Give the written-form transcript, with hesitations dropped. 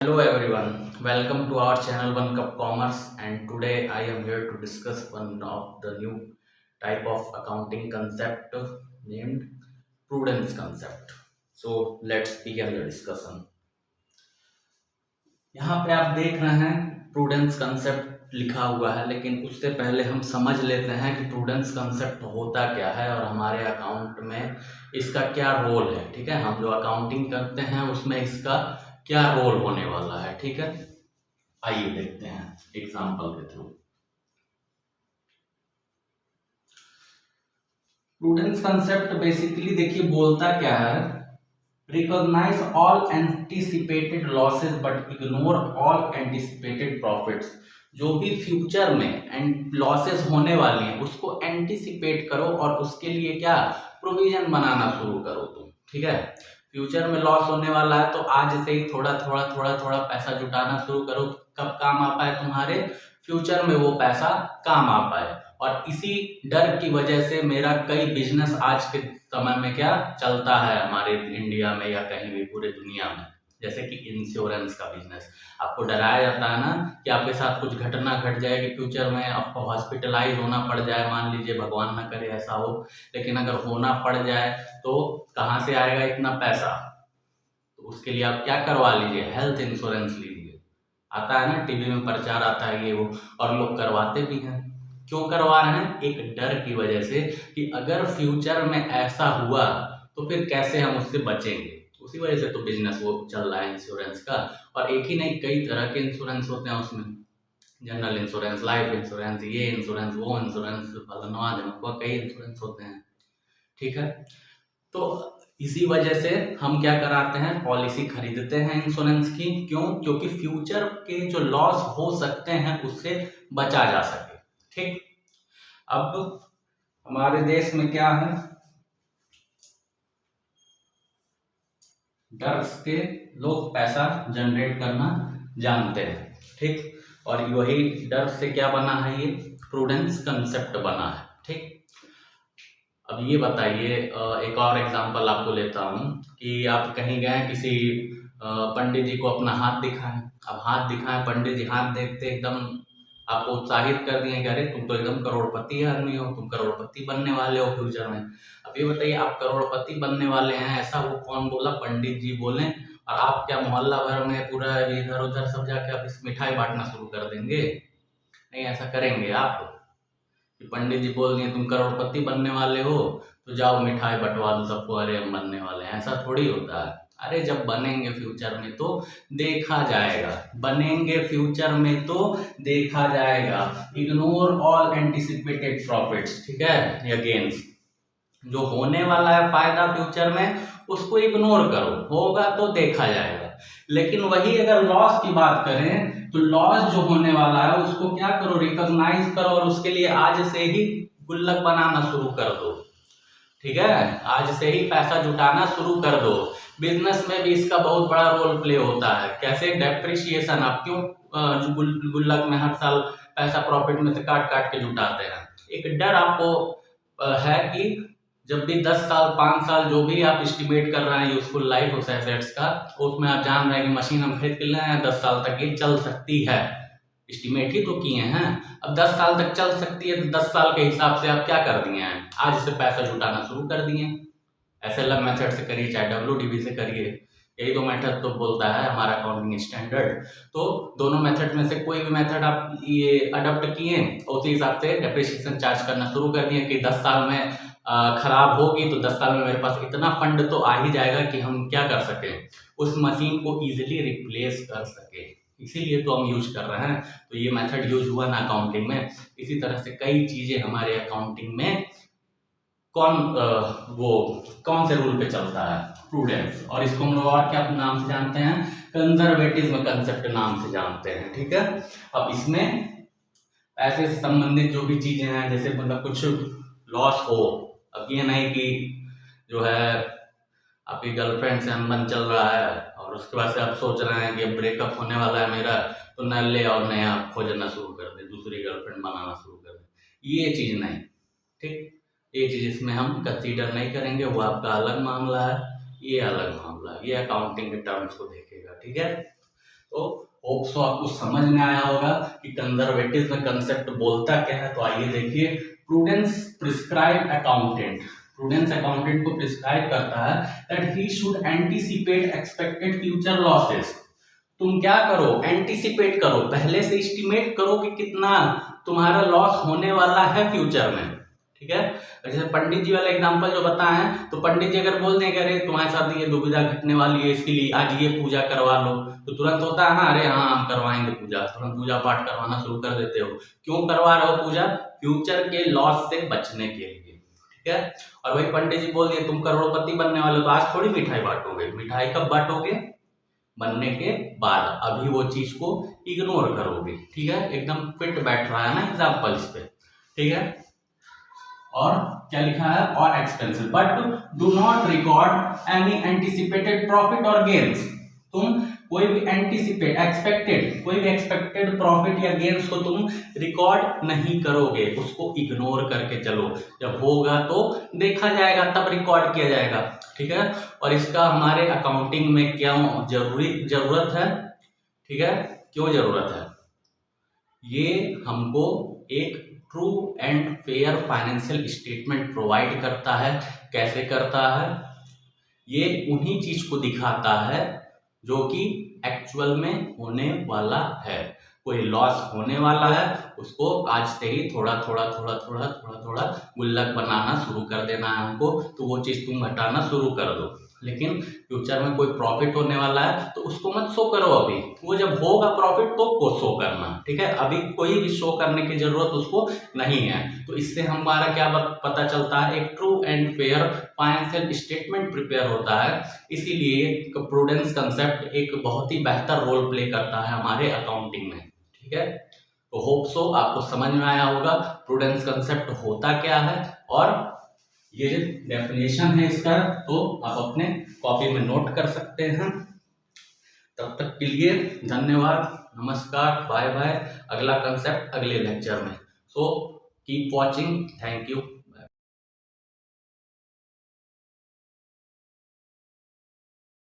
Hello everyone, welcome to our channel One Cup Commerce, and today I am here to discuss one of the new type of accounting concept named prudence concept. So let's begin the discussion. यहाँ पे आप देख रहे हैं prudence concept लिखा हुआ है, लेकिन उससे पहले हम समझ लेते हैं कि प्रूडेंस कंसेप्ट होता क्या है और हमारे अकाउंट में इसका क्या रोल है। ठीक है, हम जो अकाउंटिंग करते हैं उसमें इसका क्या रोल होने वाला है। ठीक है, आइए देखते हैं एग्जाम्पल के थ्रू। प्रूडेंस कंसेप्ट बेसिकली देखिए बोलता क्या है, recognise all anticipated losses but ignore all anticipated profits. जो भी फ्यूचर में लॉसेस होने वाली हैं उसको एंटिसिपेट करो और उसके लिए क्या प्रोविजन बनाना शुरू करो तुम। ठीक है, फ्यूचर में लॉस होने वाला है तो आज से ही थोड़ा थोड़ा थोड़ा थोड़ा पैसा जुटाना शुरू करो, कब काम आ पाए तुम्हारे फ्यूचर में वो पैसा काम आ पाए। और इसी डर की वजह से मेरा कई बिजनेस आज के समय में क्या चलता है हमारे इंडिया में या कहीं भी पूरे दुनिया में, जैसे कि इंश्योरेंस का बिजनेस। आपको डराया जाता है ना कि आपके साथ कुछ घटना घट जाएगी फ्यूचर में, आपको हॉस्पिटलाइज होना पड़ जाए, मान लीजिए भगवान ना करे ऐसा हो, लेकिन अगर होना पड़ जाए तो कहाँ से आएगा इतना पैसा। तो उसके लिए आप क्या करवा लीजिए, हेल्थ इंश्योरेंस लीजिए। आता है ना टीवी में प्रचार आता है ये वो, और लोग करवाते भी हैं। क्यों करवा रहे हैं, एक डर की वजह से कि अगर फ्यूचर में ऐसा हुआ तो फिर कैसे हम उससे बचेंगे। उसी वजह से तो बिजनेस वो चल रहा है इंश्योरेंस का। और एक ही नहीं, कई तरह के इंश्योरेंस होते हैं उसमें, जनरल इंश्योरेंस, लाइफ इंश्योरेंस, ये इंश्योरेंस, वो इंश्योरेंस, फलनवा धमकवा, कई इंश्योरेंस होते हैं। ठीक है, तो इसी वजह से हम क्या कराते हैं, पॉलिसी खरीदते हैं इंश्योरेंस की। क्यों, क्योंकि फ्यूचर के जो लॉस हो सकते हैं उससे बचा जा सके। ठीक, अब हमारे देश में क्या है, डर के लोग पैसा जनरेट करना जानते हैं। ठीक, और वही डर से क्या बना है, ये प्रूडेंस कंसेप्ट बना है। ठीक, अब ये बताइए, एक और एग्जांपल आपको लेता हूँ कि आप कहीं गए, किसी पंडित जी को अपना हाथ दिखाएं। अब हाथ दिखाएं, पंडित जी हाथ देखते एकदम आपको उत्साहित कर दिए कि अरे तुम तो एकदम करोड़पति आदमी हो, तुम करोड़पति बनने वाले हो फ्यूचर में। अब ये बताइए, आप करोड़पति बनने वाले हैं ऐसा वो कौन बोला, पंडित जी बोले, और आप क्या मोहल्ला भर में पूरा इधर उधर सब जाके आप इस मिठाई बांटना शुरू कर देंगे? नहीं ऐसा करेंगे आप कि पंडित जी बोल दिए तुम करोड़पति बनने वाले हो तो जाओ मिठाई बंटवा दो सबको, अरे हम बनने वाले हैं, ऐसा थोड़ी होता है। अरे जब बनेंगे फ्यूचर में तो देखा जाएगा, बनेंगे फ्यूचर में तो देखा जाएगा। इग्नोर ऑल एंटिसिपेटेड प्रॉफिट्स, ठीक है, या गेन्स। जो होने वाला है फायदा फ्यूचर में उसको इग्नोर करो, होगा तो देखा जाएगा। लेकिन वही अगर लॉस की बात करें तो लॉस जो होने वाला है उसको क्या करो, रिकॉग्नाइज करो, और उसके लिए आज से ही गुल्लक बनाना शुरू कर दो। ठीक है, आज से ही पैसा जुटाना शुरू कर दो। बिजनेस में भी इसका बहुत बड़ा रोल प्ले होता है। कैसे, डेप्रिसिएशन। आप क्यों गुल्लक में हर साल पैसा प्रॉफिट में से काट काट के जुटाते हैं? एक डर आपको है कि जब भी 10 साल 5 साल जो भी आप एस्टिमेट कर रहे हैं यूजफुल लाइफ उस एसेट्स का, उसमें आप जान रहे हैं कि मशीन हम खरीद के ले आए 10 साल तक ये चल सकती है, एस्टिमेट ही तो किए हैं। अब 10 साल तक चल सकती है तो 10 साल के हिसाब से आप क्या कर दिए हैं, आज से पैसा जुटाना शुरू कर दिए। एसएलएम मेथड से करिए चाहे डब्ल्यूडीबी से करिए, यही दो मेथड तो बोलता है हमारा अकाउंटिंग स्टैंडर्ड। तो दोनों मेथड में से कोई भी मेथड आप ये अडॉप्ट किए, उसी हिसाब से डेप्रिसिएशन चार्ज करना शुरू कर दिए कि 10 साल में खराब होगी तो 10 साल में मेरे पास इतना फंड तो आ ही जाएगा कि हम क्या कर सके, उस मशीन को इजीली रिप्लेस कर सके। इसीलिए तो हम यूज कर रहे हैं। तो ये मेथड यूज हुआ ना अकाउंटिंग में। इसी तरह से कई चीजें हमारे अकाउंटिंग में कौन से रूल पे चलता है, प्रूडेंस। और इसको हम लोग और क्या नाम से जानते हैं, कंजर्वेटिज्म कंसेप्ट नाम से जानते हैं। ठीक है, अब इसमें पैसे से संबंधित जो भी चीजें हैं, जैसे मतलब कुछ लॉस हो, अब ये नहीं कि जो है आपकी गर्लफ्रेंड से अनबन चल रहा है और उसके बाद से आप सोच रहे हैं कि ब्रेकअप होने वाला है मेरा, तो न ले और नया खोजना शुरू कर दे, दूसरी गर्लफ्रेंड बनाना शुरू कर दे, ये चीज नहीं। ठीक, ये चीज इसमें हम कंसीडर नहीं करेंगे, वो आपका अलग मामला है, ये अलग मामला है, ये अकाउंटिंग के टर्म्स को देखेगा। ठीक है, तो होप सो आपको समझ में आया होगा कि कंजर्वेटिव में कंसेप्ट बोलता क्या है। तो आइए देखिए, prudence prescribe accountant, prudence accountant को प्रिस्क्राइब करता है that he should anticipate expected future losses. तुम क्या करो, एंटीसिपेट करो, पहले से एस्टिमेट करो कि कितना तुम्हारा लॉस होने वाला है फ्यूचर में, ठीक है। जैसे पंडित जी वाला एग्जांपल जो बताए हैं, तो पंडित जी अगर बोल दें कि अरे तुम्हारे साथ ये दुविधा घटने वाली है, इसके लिए आज ये पूजा करवा लो, तो तुरंत होता है ना, अरे हाँ हम करवाएंगे पूजा, तुरंत पूजा पाठ करवाना शुरू कर देते हो। क्यों करवा रहे हो पूजा? फ्यूचर के लॉस से बचने के लिए, ठीक है। और वही पंडित जी बोल दिए तुम करोड़पति बनने वाले हो, तो आज थोड़ी मिठाई बांटोगे, मिठाई कब बांटोगे? बनने के बाद, अभी वो चीज को इग्नोर करोगे, ठीक है। एकदम फिट बैठ रहा है ना एग्जाम्पल इस पे, ठीक है। और क्या लिखा है, और expensive but do not record any anticipated profit और गेन्स। तुम कोई भी एंटिसिपेट एक्सपेक्टेड, कोई भी एक्सपेक्टेड प्रॉफिट या गेन्स को तुम रिकॉर्ड नहीं करोगे, उसको इग्नोर करके चलो। जब होगा तो देखा जाएगा, तब रिकॉर्ड किया जाएगा, ठीक है। और इसका हमारे अकाउंटिंग में क्या जरूरत है, ठीक है। क्यों जरूरत है? ये हमको एक true and fair financial statement provide करता है। कैसे करता है? ये उन्हीं चीज को दिखाता है जो कि एक्चुअल में होने वाला है। कोई लॉस होने वाला है, उसको आज से ही थोड़ा थोड़ा थोड़ा थोड़ा थोड़ा थोड़ा गुल्लक बनाना शुरू कर देना है हमको, तो वो चीज तुम घटाना शुरू कर दो। लेकिन फ्यूचर में कोई प्रॉफिट होने वाला है तो उसको मत शो करो अभी, वो जब होगा प्रॉफिट तो को शो करना, ठीक है। अभी कोई भी शो करने की जरूरत उसको नहीं है। तो इससे हमारा क्या पता चलता है, एक true and fair financial statement prepare होता है। इसीलिए प्रूडेंस कंसेप्ट एक बहुत ही बेहतर रोल प्ले करता है हमारे अकाउंटिंग में, ठीक है। तो होप सो आपको समझ में आया होगा प्रूडेंस कंसेप्ट होता क्या है, और ये जो डेफिनेशन है इसका, तो आप अपने कॉपी में नोट कर सकते हैं। तब तक के लिए धन्यवाद, नमस्कार, बाय बाय। अगला कंसेप्ट अगले लेक्चर में। So keep watching, thank you.